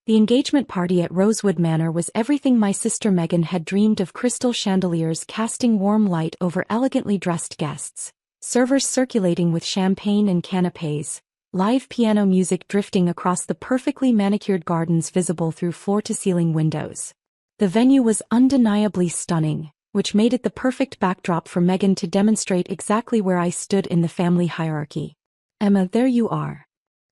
The engagement party at Rosewood Manor was everything my sister Megan had dreamed of: crystal chandeliers casting warm light over elegantly dressed guests, servers circulating with champagne and canapés, live piano music drifting across the perfectly manicured gardens visible through floor-to-ceiling windows. The venue was undeniably stunning, which made it the perfect backdrop for Megan to demonstrate exactly where I stood in the family hierarchy. "Emma, there you are."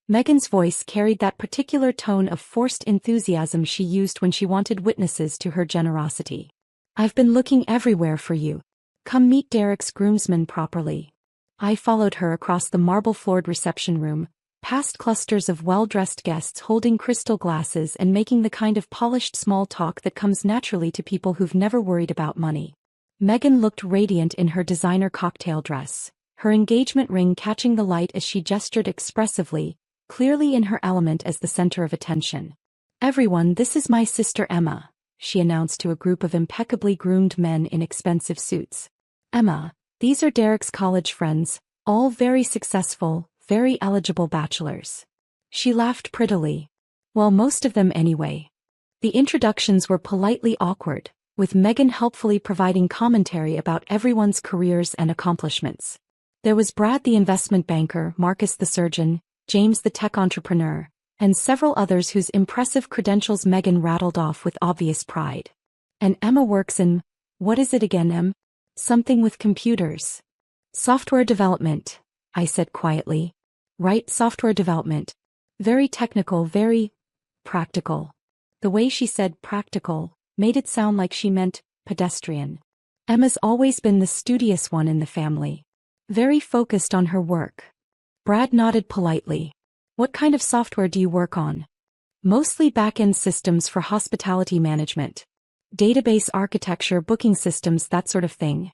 Megan's voice carried that particular tone of forced enthusiasm she used when she wanted witnesses to her generosity. "I've been looking everywhere for you. Come meet Derek's groomsmen properly." I followed her across the marble-floored reception room, past clusters of well-dressed guests holding crystal glasses and making the kind of polished small talk that comes naturally to people who've never worried about money. Megan looked radiant in her designer cocktail dress, her engagement ring catching the light as she gestured expressively, clearly in her element as the center of attention. "Everyone, this is my sister Emma," she announced to a group of impeccably groomed men in expensive suits. "Emma, these are Derek's college friends, all very successful, very eligible bachelors." She laughed prettily. "Well, most of them anyway." The introductions were politely awkward, with Megan helpfully providing commentary about everyone's careers and accomplishments. There was Brad the investment banker, Marcus the surgeon, James the tech entrepreneur, and several others whose impressive credentials Megan rattled off with obvious pride. "And Emma works in, what is it again, Em? Something with computers." "Software development," I said quietly. "Right, software development. Very technical, very practical." The way she said practical made it sound like she meant pedestrian. Emma's always been the studious one in the family. Very focused on her work. Brad nodded politely. "What kind of software do you work on?" "Mostly back-end systems for hospitality management. Database architecture, booking systems, that sort of thing."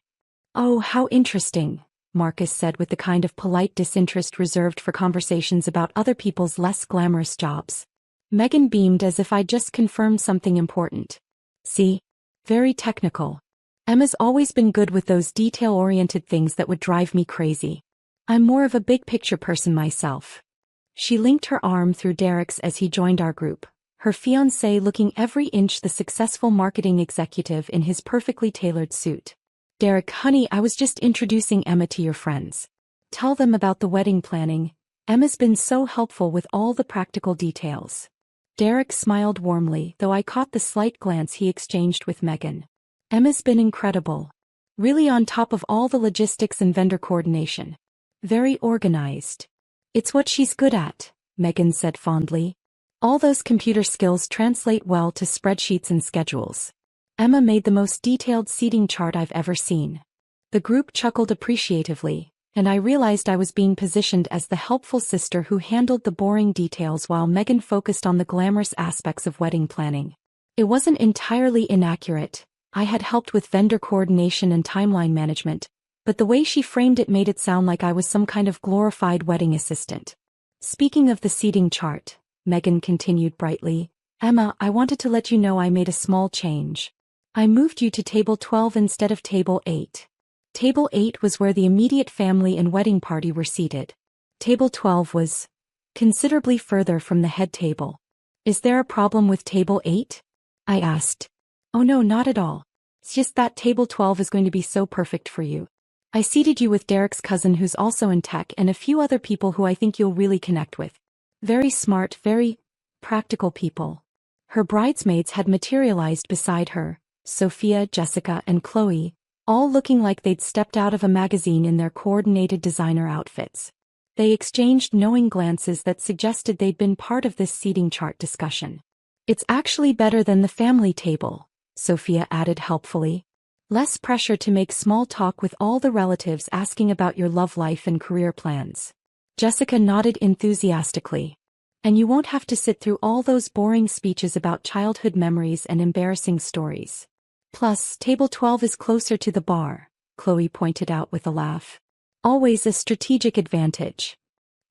"Oh, how interesting," Marcus said with the kind of polite disinterest reserved for conversations about other people's less glamorous jobs. Megan beamed as if I'd just confirmed something important. "See? Very technical. Emma's always been good with those detail-oriented things that would drive me crazy. I'm more of a big-picture person myself." She linked her arm through Derek's as he joined our group, her fiancé looking every inch the successful marketing executive in his perfectly tailored suit. "Derek, honey, I was just introducing Emma to your friends. Tell them about the wedding planning. Emma's been so helpful with all the practical details." Derek smiled warmly, though I caught the slight glance he exchanged with Megan. "Emma's been incredible. Really on top of all the logistics and vendor coordination. Very organized. It's what she's good at," Megan said fondly. "All those computer skills translate well to spreadsheets and schedules. Emma made the most detailed seating chart I've ever seen." The group chuckled appreciatively, and I realized I was being positioned as the helpful sister who handled the boring details while Megan focused on the glamorous aspects of wedding planning. It wasn't entirely inaccurate. I had helped with vendor coordination and timeline management, but the way she framed it made it sound like I was some kind of glorified wedding assistant. "Speaking of the seating chart," Megan continued brightly, "Emma, I wanted to let you know I made a small change. I moved you to table 12 instead of table 8. Table 8 was where the immediate family and wedding party were seated. Table 12 was considerably further from the head table." "Is there a problem with table 8? I asked. "Oh no, not at all. It's just that table 12 is going to be so perfect for you. I seated you with Derek's cousin who's also in tech and a few other people who I think you'll really connect with. Very smart, very practical people." Her bridesmaids had materialized beside her, Sophia, Jessica, and Chloe, all looking like they'd stepped out of a magazine in their coordinated designer outfits. They exchanged knowing glances that suggested they'd been part of this seating chart discussion. "It's actually better than the family table," Sophia added helpfully. "Less pressure to make small talk with all the relatives asking about your love life and career plans." Jessica nodded enthusiastically. "And you won't have to sit through all those boring speeches about childhood memories and embarrassing stories. Plus, table 12 is closer to the bar," Chloe pointed out with a laugh. "Always a strategic advantage."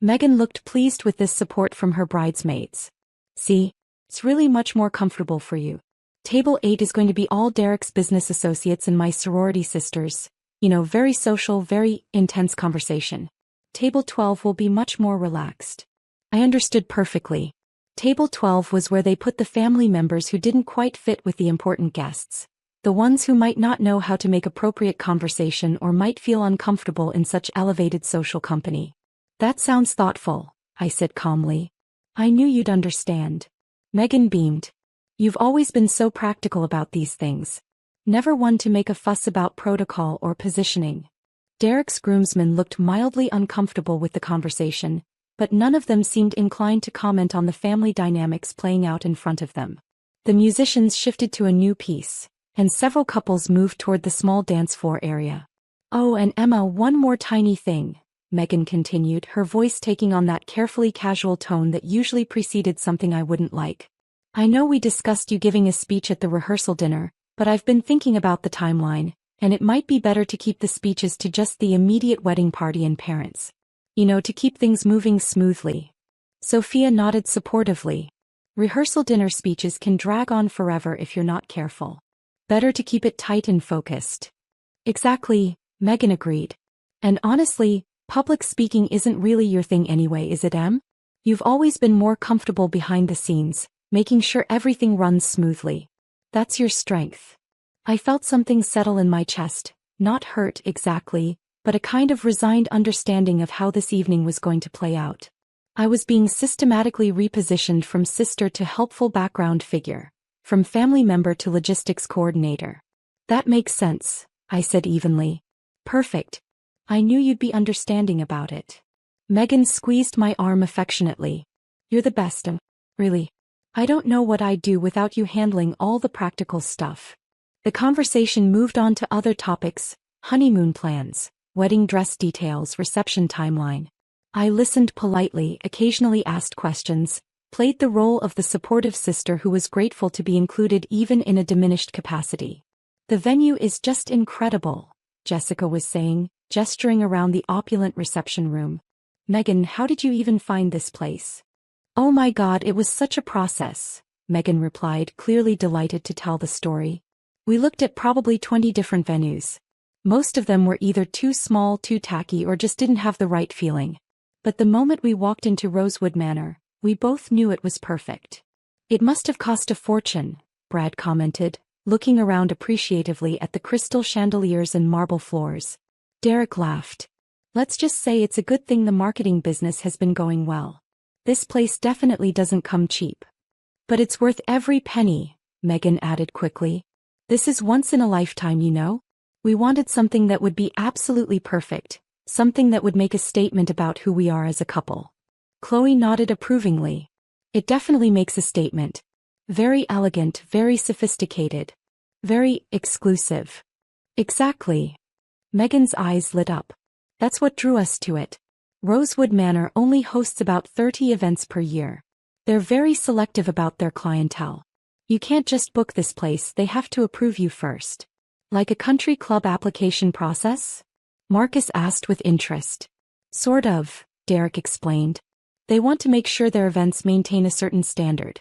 Megan looked pleased with this support from her bridesmaids. "See? It's really much more comfortable for you. Table 8 is going to be all Derek's business associates and my sorority sisters. You know, very social, very intense conversation. Table 12 will be much more relaxed." I understood perfectly. Table 12 was where they put the family members who didn't quite fit with the important guests. The ones who might not know how to make appropriate conversation or might feel uncomfortable in such elevated social company. That sounds thoughtful, I said calmly. I knew you'd understand. Megan beamed. You've always been so practical about these things. Never one to make a fuss about protocol or positioning. Derek's groomsmen looked mildly uncomfortable with the conversation, but none of them seemed inclined to comment on the family dynamics playing out in front of them. The musicians shifted to a new piece, and several couples moved toward the small dance floor area. Oh, and Emma, one more tiny thing, Megan continued, her voice taking on that carefully casual tone that usually preceded something I wouldn't like. I know we discussed you giving a speech at the rehearsal dinner, but I've been thinking about the timeline, and it might be better to keep the speeches to just the immediate wedding party and parents. To keep things moving smoothly. Sophia nodded supportively. Rehearsal dinner speeches can drag on forever if you're not careful. Better to keep it tight and focused. Exactly, Megan agreed. And honestly, public speaking isn't really your thing anyway, is it, Em? You've always been more comfortable behind the scenes, making sure everything runs smoothly. That's your strength. I felt something settle in my chest, not hurt exactly, but a kind of resigned understanding of how this evening was going to play out. I was being systematically repositioned from sister to helpful background figure, from family member to logistics coordinator. That makes sense, I said evenly. Perfect. I knew you'd be understanding about it. Megan squeezed my arm affectionately. You're the best, really. I don't know what I'd do without you handling all the practical stuff. The conversation moved on to other topics, honeymoon plans, wedding dress details, reception timeline. I listened politely, occasionally asked questions, played the role of the supportive sister who was grateful to be included even in a diminished capacity. The venue is just incredible, Jessica was saying, gesturing around the opulent reception room. Megan, how did you even find this place? Oh my God, it was such a process, Megan replied, clearly delighted to tell the story. We looked at probably 20 different venues. Most of them were either too small, too tacky, or just didn't have the right feeling. But the moment we walked into Rosewood Manor, we both knew it was perfect. It must have cost a fortune, Brad commented, looking around appreciatively at the crystal chandeliers and marble floors. Derek laughed. Let's just say it's a good thing the marketing business has been going well. This place definitely doesn't come cheap. But it's worth every penny, Megan added quickly. This is once in a lifetime, We wanted something that would be absolutely perfect, something that would make a statement about who we are as a couple. Chloe nodded approvingly. It definitely makes a statement. Very elegant, very sophisticated. Very exclusive. Exactly. Megan's eyes lit up. That's what drew us to it. Rosewood Manor only hosts about 30 events per year. They're very selective about their clientele. You can't just book this place, they have to approve you first. Like a country club application process? Marcus asked with interest. Sort of, Derek explained. They want to make sure their events maintain a certain standard.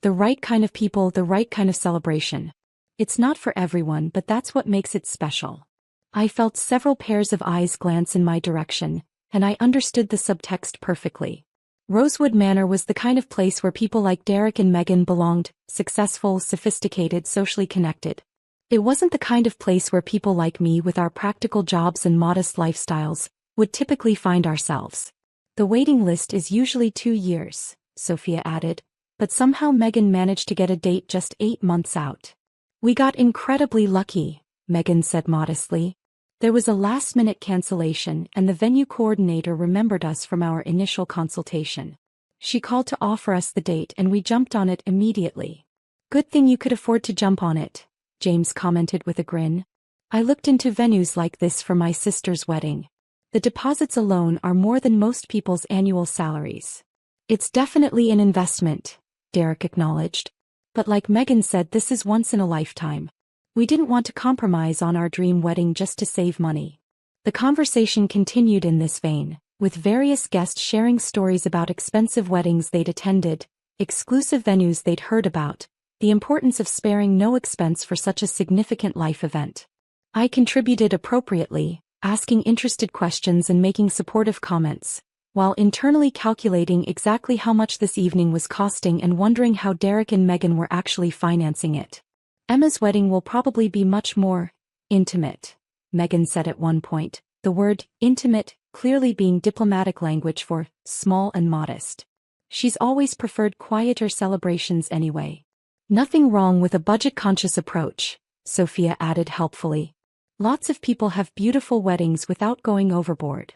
The right kind of people, the right kind of celebration. It's not for everyone, but that's what makes it special. I felt several pairs of eyes glance in my direction, and I understood the subtext perfectly. Rosewood Manor was the kind of place where people like Derek and Megan belonged, successful, sophisticated, socially connected. It wasn't the kind of place where people like me with our practical jobs and modest lifestyles would typically find ourselves. The waiting list is usually 2 years, Sophia added, but somehow Megan managed to get a date just 8 months out. We got incredibly lucky, Megan said modestly. There was a last-minute cancellation and the venue coordinator remembered us from our initial consultation. She called to offer us the date and we jumped on it immediately. Good thing you could afford to jump on it, James commented with a grin. I looked into venues like this for my sister's wedding. The deposits alone are more than most people's annual salaries. It's definitely an investment, Derek acknowledged. But like Megan said, this is once in a lifetime. We didn't want to compromise on our dream wedding just to save money. The conversation continued in this vein, with various guests sharing stories about expensive weddings they'd attended, exclusive venues they'd heard about, the importance of sparing no expense for such a significant life event. I contributed appropriately, asking interested questions and making supportive comments, while internally calculating exactly how much this evening was costing and wondering how Derek and Megan were actually financing it. Emma's wedding will probably be much more intimate, Megan said at one point, the word intimate clearly being diplomatic language for small and modest. She's always preferred quieter celebrations anyway. Nothing wrong with a budget-conscious approach, Sophia added helpfully. Lots of people have beautiful weddings without going overboard.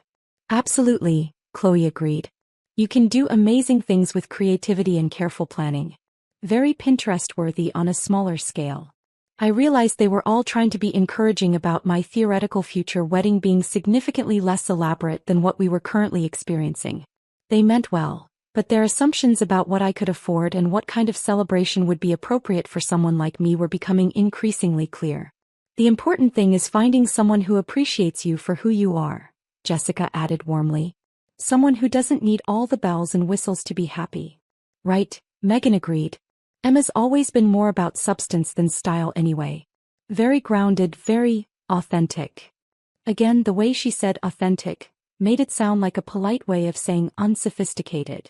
Absolutely, Chloe agreed. You can do amazing things with creativity and careful planning. Very Pinterest-worthy on a smaller scale. I realized they were all trying to be encouraging about my theoretical future wedding being significantly less elaborate than what we were currently experiencing. They meant well, but their assumptions about what I could afford and what kind of celebration would be appropriate for someone like me were becoming increasingly clear. The important thing is finding someone who appreciates you for who you are, Jessica added warmly. Someone who doesn't need all the bells and whistles to be happy. Right, Megan agreed. Emma's always been more about substance than style anyway. Very grounded, very authentic. Again, the way she said authentic made it sound like a polite way of saying unsophisticated.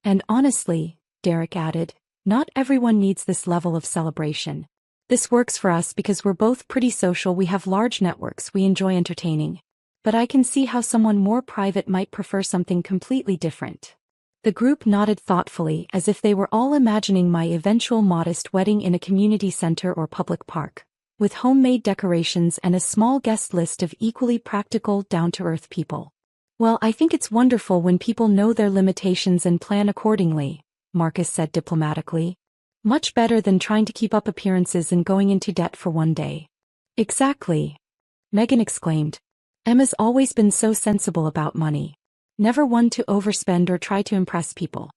And honestly, Derek added, not everyone needs this level of celebration. This works for us because we're both pretty social, we have large networks, we enjoy entertaining. But I can see how someone more private might prefer something completely different. The group nodded thoughtfully as if they were all imagining my eventual modest wedding in a community center or public park, with homemade decorations and a small guest list of equally practical, down-to-earth people. Well, I think it's wonderful when people know their limitations and plan accordingly, Marcus said diplomatically. Much better than trying to keep up appearances and going into debt for one day. Exactly, Megan exclaimed. Emma's always been so sensible about money. Never one to overspend or try to impress people.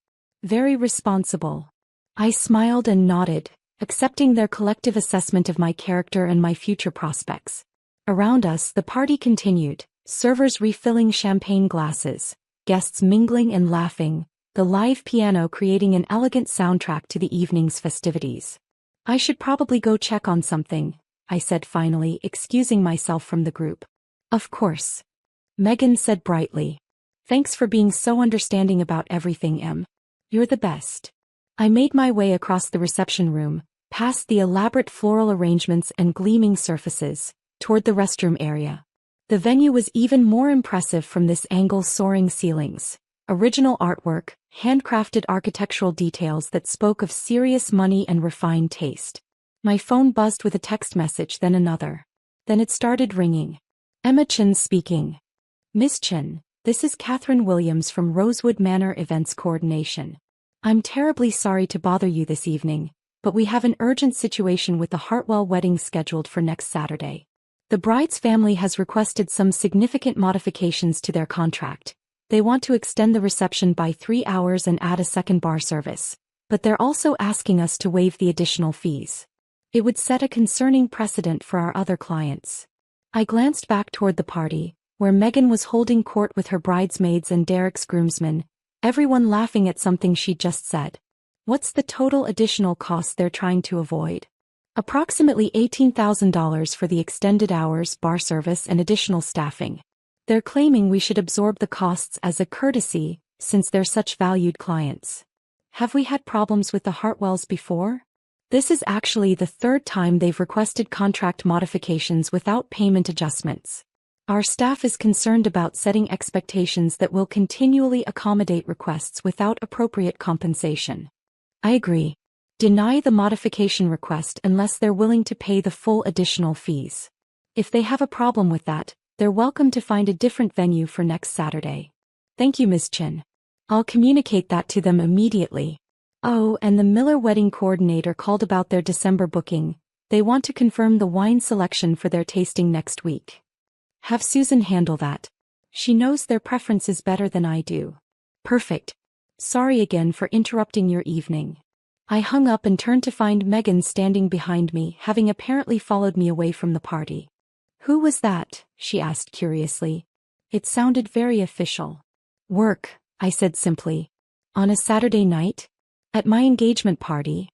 Very responsible. I smiled and nodded, accepting their collective assessment of my character and my future prospects. Around us, the party continued, servers refilling champagne glasses, guests mingling and laughing, the live piano creating an elegant soundtrack to the evening's festivities. I should probably go check on something, I said finally, excusing myself from the group. Of course. Megan said brightly. Thanks for being so understanding about everything, Em. You're the best. I made my way across the reception room, past the elaborate floral arrangements and gleaming surfaces, toward the restroom area. The venue was even more impressive from this angle, soaring ceilings, original artwork, handcrafted architectural details that spoke of serious money and refined taste. My phone buzzed with a text message, then another. Then it started ringing. Emma Chen speaking. Miss Chen, this is Catherine Williams from Rosewood Manor Events Coordination. I'm terribly sorry to bother you this evening, but we have an urgent situation with the Hartwell wedding scheduled for next Saturday. The bride's family has requested some significant modifications to their contract. They want to extend the reception by 3 hours and add a second bar service, but they're also asking us to waive the additional fees. It would set a concerning precedent for our other clients. I glanced back toward the party, where Megan was holding court with her bridesmaids and Derek's groomsmen, everyone laughing at something she'd just said. What's the total additional cost they're trying to avoid? Approximately $18,000 for the extended hours, bar service and additional staffing. They're claiming we should absorb the costs as a courtesy, since they're such valued clients. Have we had problems with the Hartwells before? This is actually the third time they've requested contract modifications without payment adjustments. Our staff is concerned about setting expectations that will continually accommodate requests without appropriate compensation. I agree. Deny the modification request unless they're willing to pay the full additional fees. If they have a problem with that, they're welcome to find a different venue for next Saturday. Thank you, Ms. Chin. I'll communicate that to them immediately. Oh, and the Miller wedding coordinator called about their December booking. They want to confirm the wine selection for their tasting next week. Have Susan handle that. She knows their preferences better than I do. Perfect. Sorry again for interrupting your evening. I hung up and turned to find Megan standing behind me, having apparently followed me away from the party. Who was that? She asked curiously. It sounded very official. Work, I said simply. On a Saturday night? At my engagement party?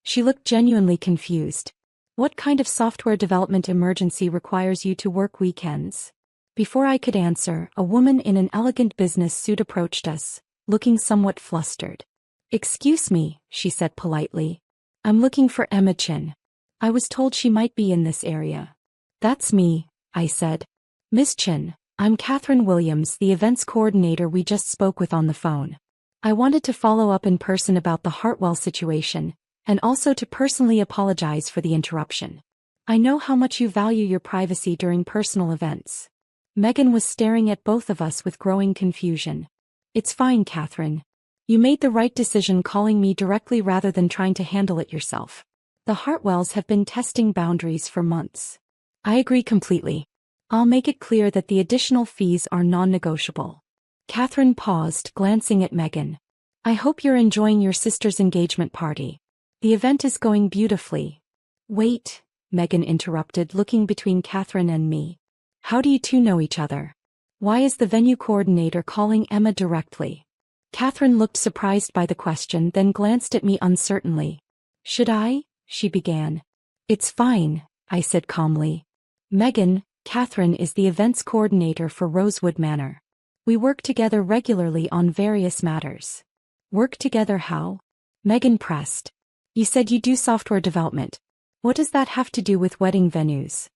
She looked genuinely confused. What kind of software development emergency requires you to work weekends? Before I could answer, a woman in an elegant business suit approached us, looking somewhat flustered. "Excuse me," she said politely. "I'm looking for Emma Chin. I was told she might be in this area." "That's me," I said. "Miss Chin, I'm Catherine Williams, the events coordinator we just spoke with on the phone. I wanted to follow up in person about the Hartwell situation, and also to personally apologize for the interruption. I know how much you value your privacy during personal events." Megan was staring at both of us with growing confusion. "It's fine, Catherine. You made the right decision calling me directly rather than trying to handle it yourself. The Hartwells have been testing boundaries for months." "I agree completely. I'll make it clear that the additional fees are non-negotiable." Catherine paused, glancing at Megan. "I hope you're enjoying your sister's engagement party. The event is going beautifully." "Wait," Megan interrupted, looking between Catherine and me. "How do you two know each other? Why is the venue coordinator calling Emma directly?" Catherine looked surprised by the question, then glanced at me uncertainly. "Should I?" she began. "It's fine," I said calmly. "Megan, Catherine is the events coordinator for Rosewood Manor. We work together regularly on various matters." "Work together how?" Megan pressed. "You said you do software development. What does that have to do with wedding venues?"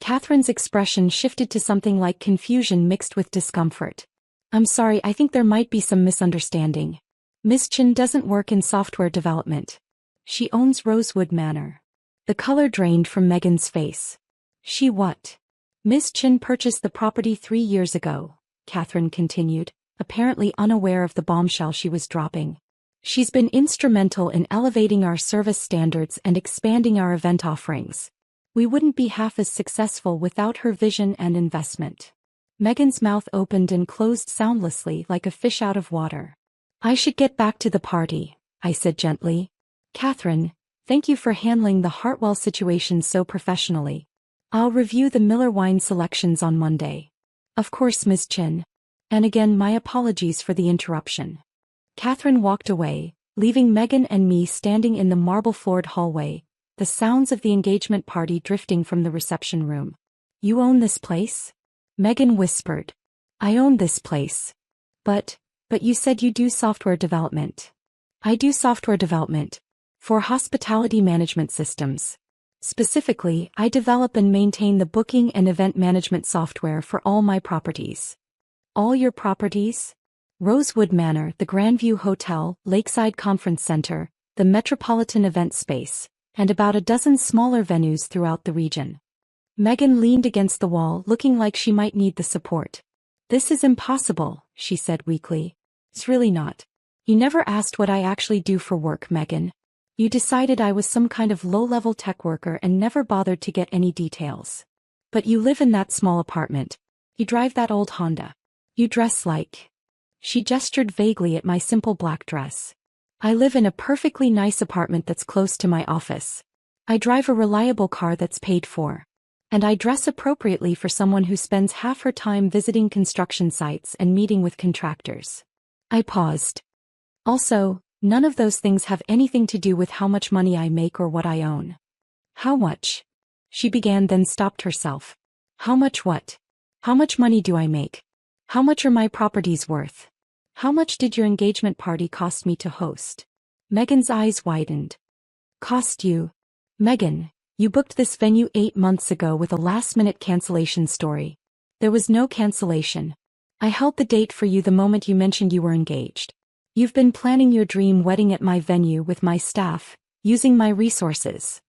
Catherine's expression shifted to something like confusion mixed with discomfort. "I'm sorry, I think there might be some misunderstanding. Miss Chin doesn't work in software development. She owns Rosewood Manor." The color drained from Megan's face. "She what?" "Miss Chin purchased the property 3 years ago," Catherine continued, apparently unaware of the bombshell she was dropping. "She's been instrumental in elevating our service standards and expanding our event offerings. We wouldn't be half as successful without her vision and investment." Megan's mouth opened and closed soundlessly like a fish out of water. "I should get back to the party," I said gently. "Catherine, thank you for handling the Hartwell situation so professionally. I'll review the Miller wine selections on Monday." "Of course, Ms. Chin. And again, my apologies for the interruption." Catherine walked away, leaving Megan and me standing in the marble-floored hallway, the sounds of the engagement party drifting from the reception room. "You own this place?" Megan whispered. "I own this place. But you said you do software development." "I do software development. For hospitality management systems. Specifically, I develop and maintain the booking and event management software for all my properties." "All your properties?" "Rosewood Manor, the Grandview Hotel, Lakeside Conference Center, the Metropolitan Event Space, and about a dozen smaller venues throughout the region." Megan leaned against the wall, looking like she might need the support. "This is impossible," she said weakly. "It's really not. You never asked what I actually do for work, Megan. You decided I was some kind of low-level tech worker and never bothered to get any details. But you live in that small apartment. You drive that old Honda. You dress like..." She gestured vaguely at my simple black dress. "I live in a perfectly nice apartment that's close to my office. I drive a reliable car that's paid for. And I dress appropriately for someone who spends half her time visiting construction sites and meeting with contractors." I paused. "Also, none of those things have anything to do with how much money I make or what I own." "How much?" she began, then stopped herself. "How much what? How much money do I make? How much are my properties worth? How much did your engagement party cost me to host?" Megan's eyes widened. "Cost you? Megan, you booked this venue 8 months ago with a last-minute cancellation story." "There was no cancellation. I held the date for you the moment you mentioned you were engaged. You've been planning your dream wedding at my venue with my staff, using my resources.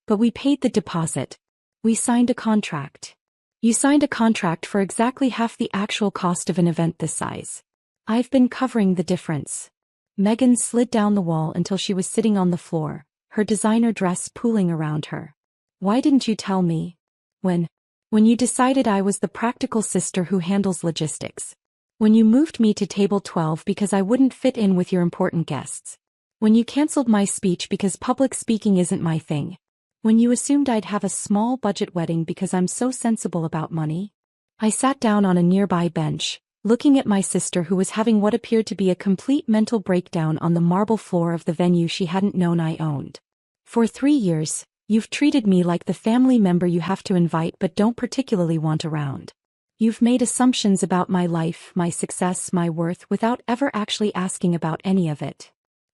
But we paid the deposit. We signed a contract." "You signed a contract for exactly half the actual cost of an event this size. I've been covering the difference." Megan slid down the wall until she was sitting on the floor, her designer dress pooling around her. "Why didn't you tell me? When you decided I was the practical sister who handles logistics. When you moved me to table 12 because I wouldn't fit in with your important guests. When you canceled my speech because public speaking isn't my thing. When you assumed I'd have a small budget wedding because I'm so sensible about money." I sat down on a nearby bench, looking at my sister who was having what appeared to be a complete mental breakdown on the marble floor of the venue she hadn't known I owned. "For 3 years, you've treated me like the family member you have to invite but don't particularly want around. You've made assumptions about my life, my success, my worth without ever actually asking about any of it.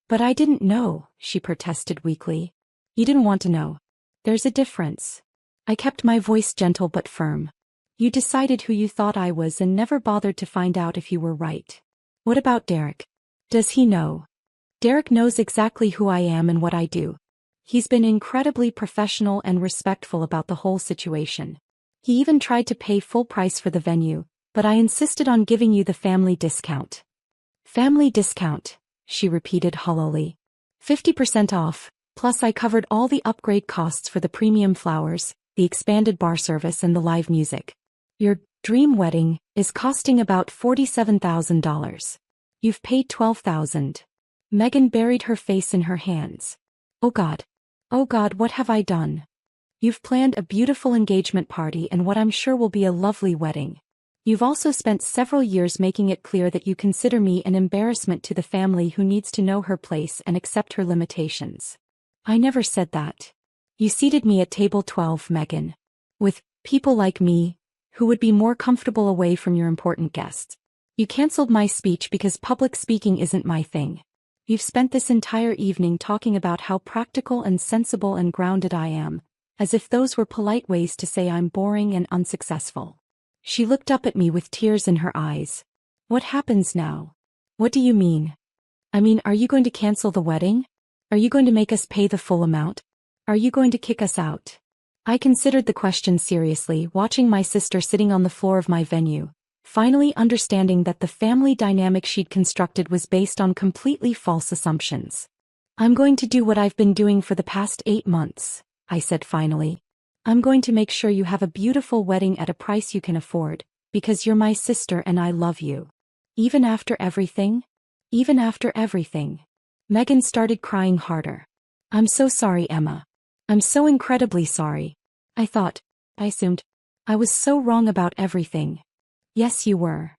But I didn't know, she protested weakly. You didn't want to know. There's a difference. I kept my voice gentle but firm. You decided who you thought I was and never bothered to find out if you were right. What about Derek? Does he know? Derek knows exactly who I am and what I do. He's been incredibly professional and respectful about the whole situation. He even tried to pay full price for the venue, but I insisted on giving you the family discount. Family discount, she repeated hollowly. 50% off, plus I covered all the upgrade costs for the premium flowers, the expanded bar service and the live music. Your dream wedding is costing about $47,000. You've paid $12,000. Megan buried her face in her hands. Oh God, what have I done? You've planned a beautiful engagement party and what I'm sure will be a lovely wedding. You've also spent several years making it clear that you consider me an embarrassment to the family who needs to know her place and accept her limitations. I never said that. You seated me at table 12, Megan. With people like me, who would be more comfortable away from your important guests. You canceled my speech because public speaking isn't my thing. You've spent this entire evening talking about how practical and sensible and grounded I am, as if those were polite ways to say I'm boring and unsuccessful. She looked up at me with tears in her eyes. What happens now? What do you mean? Are you going to cancel the wedding? Are you going to make us pay the full amount? Are you going to kick us out? I considered the question seriously, watching my sister sitting on the floor of my venue, finally understanding that the family dynamic she'd constructed was based on completely false assumptions. I'm going to do what I've been doing for the past 8 months, I said finally. I'm going to make sure you have a beautiful wedding at a price you can afford, because you're my sister and I love you. Even after everything? Even after everything. Megan started crying harder. I'm so sorry, Emma. I'm so incredibly sorry. I assumed. I was so wrong about everything. Yes, you were.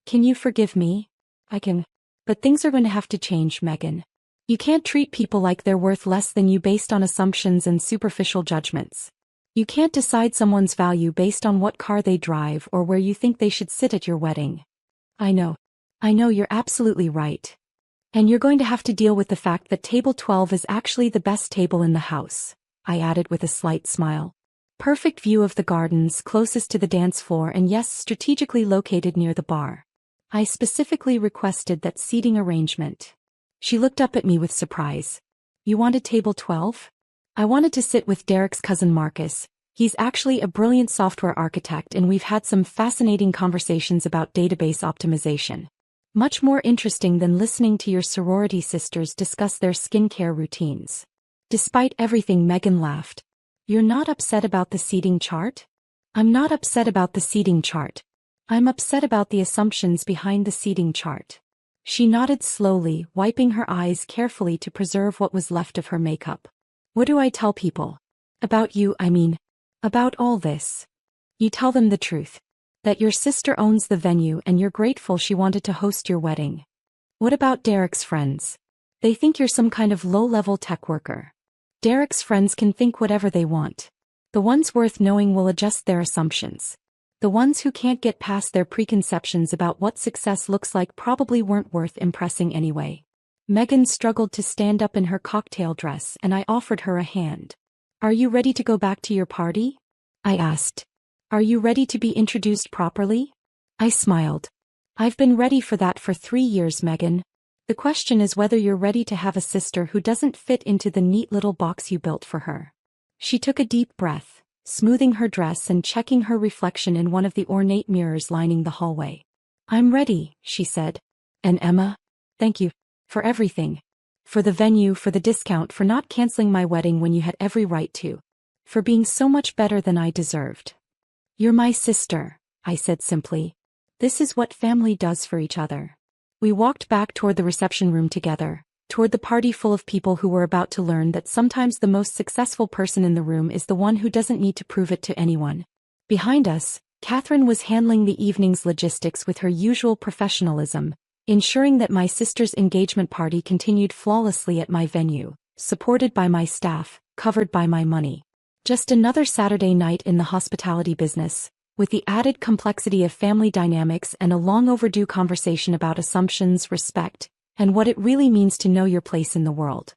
Can you forgive me? I can. But things are going to have to change, Megan. You can't treat people like they're worth less than you based on assumptions and superficial judgments. You can't decide someone's value based on what car they drive or where you think they should sit at your wedding. I know you're absolutely right. And you're going to have to deal with the fact that table 12 is actually the best table in the house, I added with a slight smile. Perfect view of the gardens closest to the dance floor and yes, strategically located near the bar. I specifically requested that seating arrangement. She looked up at me with surprise. You wanted table 12? I wanted to sit with Derek's cousin Marcus. He's actually a brilliant software architect and we've had some fascinating conversations about database optimization. Much more interesting than listening to your sorority sisters discuss their skincare routines. Despite everything, Megan laughed. You're not upset about the seating chart? I'm not upset about the seating chart. I'm upset about the assumptions behind the seating chart. She nodded slowly, wiping her eyes carefully to preserve what was left of her makeup. What do I tell people? About you, about all this. You tell them the truth. That your sister owns the venue and you're grateful she wanted to host your wedding. What about Derek's friends? They think you're some kind of low-level tech worker. Derek's friends can think whatever they want. The ones worth knowing will adjust their assumptions. The ones who can't get past their preconceptions about what success looks like probably weren't worth impressing anyway. Megan struggled to stand up in her cocktail dress and I offered her a hand. Are you ready to go back to your party? I asked. Are you ready to be introduced properly? I smiled. I've been ready for that for 3 years, Megan. The question is whether you're ready to have a sister who doesn't fit into the neat little box you built for her. She took a deep breath, smoothing her dress and checking her reflection in one of the ornate mirrors lining the hallway. I'm ready, she said. And Emma? Thank you. For everything. For the venue, for the discount, for not canceling my wedding when you had every right to. For being so much better than I deserved. You're my sister, I said simply. This is what family does for each other. We walked back toward the reception room together, toward the party full of people who were about to learn that sometimes the most successful person in the room is the one who doesn't need to prove it to anyone. Behind us, Catherine was handling the evening's logistics with her usual professionalism, ensuring that my sister's engagement party continued flawlessly at my venue, supported by my staff, covered by my money. Just another Saturday night in the hospitality business, with the added complexity of family dynamics and a long overdue conversation about assumptions, respect, and what it really means to know your place in the world.